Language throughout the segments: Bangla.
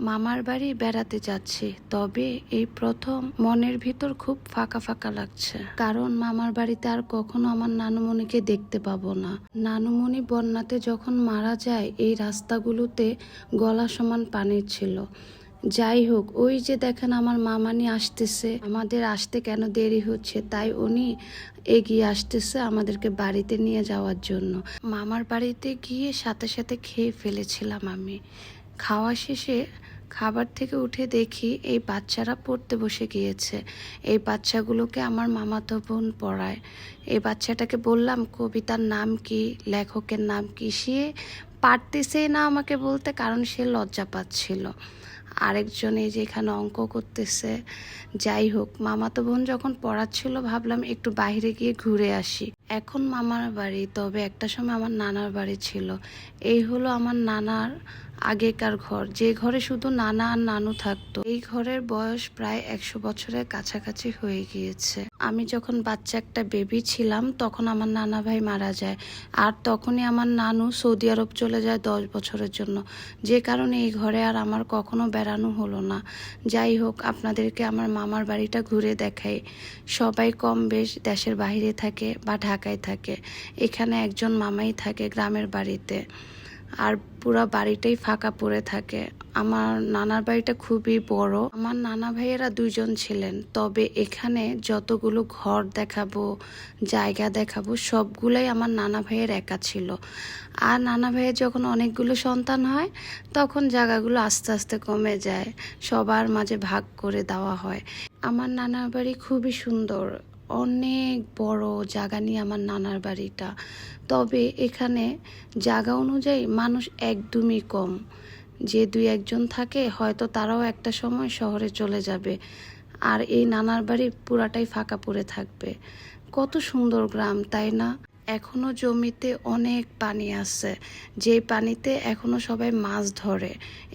মামার বাড়ি বেড়াতে যাচ্ছি, তবে এই প্রথম মনের ভিতর খুব ফাঁকা ফাঁকা লাগছে। কারণ মামার বাড়িতে আর কখনো আমার নানুমণিকে দেখতে পাবো না। নানুমণি বন্যাতে যখন মারা যায় এই রাস্তাগুলোতে গলা সমান পানির ছিল। যাই হোক, ওই যে দেখেন আমার মামানি আসতেছে, আমাদের আসতে কেন দেরি হচ্ছে তাই উনি এগিয়ে আসতেছে আমাদেরকে বাড়িতে নিয়ে যাওয়ার জন্য। মামার বাড়িতে গিয়ে সাথে সাথে খেয়ে ফেলেছিলাম আমি। খাওয়া শেষে খাবার থেকে উঠে দেখি এই বাচ্চারা পড়তে বসে গিয়েছে। এই বাচ্চাগুলোকে আমার মামাতো বোন পড়ায়। এই বাচ্চাটাকে বললাম কবিতার নাম কি, লেখকের নাম কি, সে পারতেছেই না আমাকে বলতে, কারণ সে লজ্জা পাচ্ছিল। আরেকজন এই যে এখানে অঙ্ক করতেছে। যাই হোক, মামাতো বোন যখন পড়াচ্ছিল ভাবলাম একটু বাইরে গিয়ে ঘুরে আসি। এখন মামার বাড়ি, তবে একটা সময় আমার নানার বাড়ি ছিল। এই হলো আমার নানার আগেকার ঘর, যে ঘরে শুধু নানা আর নানু থাকতো। এই ঘরের বয়স প্রায় 100 বছরের কাছাকাছি হয়ে গিয়েছে। আমি যখন বাচ্চা একটা বেবি ছিলাম তখন আমার নানা ভাই মারা যায়, আর তখনই আমার নানু সৌদি আরব চলে যায় 10 বছরের জন্য, যে কারণে এই ঘরে আর আমার কখনো বেড়ানো হলো না। যাই হোক, আপনাদেরকে আমার মামার বাড়িটা ঘুরে দেখাই। সবাই কম বেশ দেশের বাইরে থাকে বা ঢাকায় থাকে, এখানে একজন মামাই থাকে গ্রামের বাড়িতে, আর পুরো বাড়িটাই ফাঁকা পড়ে থাকে। আমার নানার বাড়িটা খুবই বড়। আমার নানা ভাইয়েরা 2 জন ছিলেন, তবে এখানে যতগুলো ঘর দেখাবো, জায়গা দেখাবো, সবগুলাই আমার নানা ভাইয়ের একা ছিল। আর নানা ভাইয়ের যখন অনেকগুলো সন্তান হয় তখন জায়গাগুলো আস্তে আস্তে কমে যায়, সবার মাঝে ভাগ করে দেওয়া হয়। আমার নানার বাড়ি খুবই সুন্দর, অনেক বড় জায়গা নিয়ে আমার নানার বাড়িটা। তবে এখানে জায়গা অনুযায়ী মানুষ একদমই কম। যে 2-1 জন থাকে হয়তো তারাও একটা সময় শহরে চলে যাবে, আর এই নানার বাড়ি পুরাটাই ফাঁকা পড়ে থাকবে। কত সুন্দর গ্রাম, তাই না? এখনো জমিতে অনেক পানি আছে, যে পানিতে এখনো সবাই মাছ ধরে।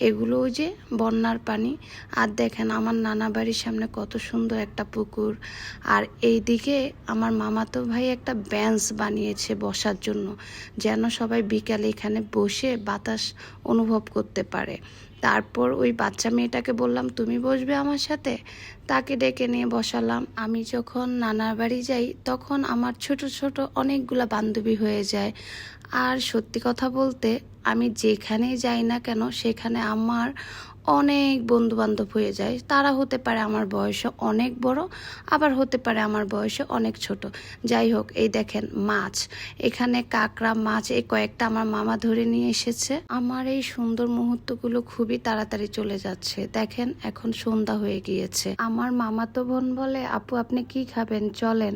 এগুলো ওই যে বন্যার পানি। আর দেখেন আমার নানা বাড়ির সামনে কত সুন্দর একটা পুকুর, আর এইদিকে আমার মামাতো ভাই একটা বেঞ্চ বানিয়েছে বসার জন্য, যেন সবাই বিকালে এখানে বসে বাতাস অনুভব করতে পারে। তারপর ওই বাচ্চা মেয়েটাকে বললাম তুমি বসবে আমার সাথে, তাকে ডেকে নিয়ে বসালাম। আমি যখন নানার বাড়ি যাই তখন আমার ছোট ছোট অনেকগুলা বান্ধবী হয়ে যায়। আর সত্যি কথা বলতে আমি যেখানেই যাই না কেন সেখানে আমার অনেক বন্ধু বান্ধব হয়ে যায়। তারা হতে পারে আমার বয়সে অনেক বড়, আবার হতে পারে আমার বয়সে অনেক ছোট। যাই হোক, এই দেখেন মাছ, এখানে কাঁকড়া মাছ এই কয়েকটা আমার মামা ধরে নিয়ে এসেছে। আমার এই সুন্দর মুহূর্তগুলো খুবই তাড়াতাড়ি চলে যাচ্ছে। দেখেন এখন সন্ধ্যা হয়ে গিয়েছে। আমার মামাতো বোন বলে আপু আপনি কি খাবেন, চলেন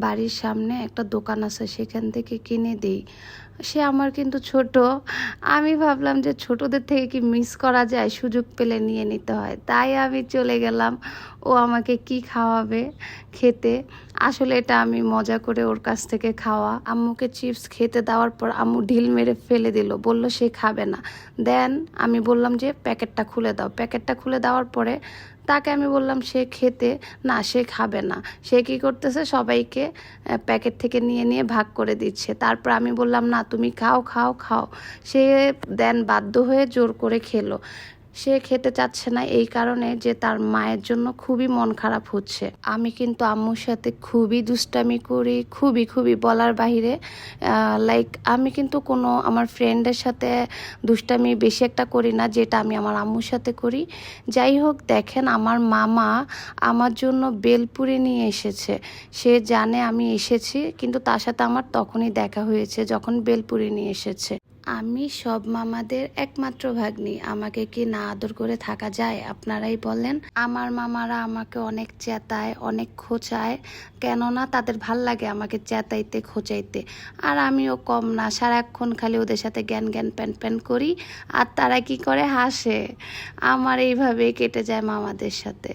বাড়ির সামনে একটা দোকান আছে সেখান থেকে কিনে দিই। সে আমার কিন্তু ছোট, আমি ভাবলাম যে ছোটদের থেকে কি মিস করা যায়, সুযোগ পেলে নিয়ে নিতে হয়, তাই আমি চলে গেলাম ও আমাকে কি খাওয়াবে খেতে। আসলে এটা আমি মজা করে ওর কাছ থেকে খাওয়া। আম্মুকে চিপস খেতে দেওয়ার পর আম্মু ঢিল মেরে ফেলে দিল, বলল সে খাবে না। দেন আমি বললাম যে প্যাকেটটা খুলে দাও। প্যাকেটটা খুলে দেওয়ার পরে তাকে আমি বললাম সে খেতে, না সে খাবে না। সে কি করতেছে, সবাইকে প্যাকেট থেকে নিয়ে নিয়ে ভাগ করে দিচ্ছে। তারপর আমি বললাম না তুমি খাও খাও খাও। সে দেন বাধ্য হয়ে জোর করে খেলো। সে খেতে চাচ্ছে না এই কারণে যে তার মায়ের জন্য খুবই মন খারাপ হচ্ছে। আমি কিন্তু আম্মুর সাথে খুবই দুষ্টামি করি, খুবই খুবই বলার বাহিরে। লাইক আমি কিন্তু কোনো আমার ফ্রেন্ডের সাথে দুষ্টামি বেশি একটা করি না, যেটা আমি আমার আম্মুর সাথে করি। যাই হোক, দেখেন আমার মামা আমার জন্য বেলপুরি নিয়ে এসেছে। সে জানে আমি এসেছি, কিন্তু তার সাথে আমার তখনই দেখা হয়েছে যখন বেলপুরি নিয়ে এসেছে। আমি সব মামাদের একমাত্র ভাগ্নি, আমাকে কি না আদর করে থাকা যায় আপনারাই বলেন। আমার মামারা আমাকে অনেক চেতায়, অনেক খোঁচায়, কেননা তাদের ভাল লাগে আমাকে চেতাইতে খোঁচাইতে। আর আমিও কম না, সারাক্ষণ খালি ওদের সাথে জ্ঞান জ্ঞান প্যান প্যান করি, আর তারা কি করে হাসে। আমার এইভাবেই কেটে যায় মামাদের সাথে।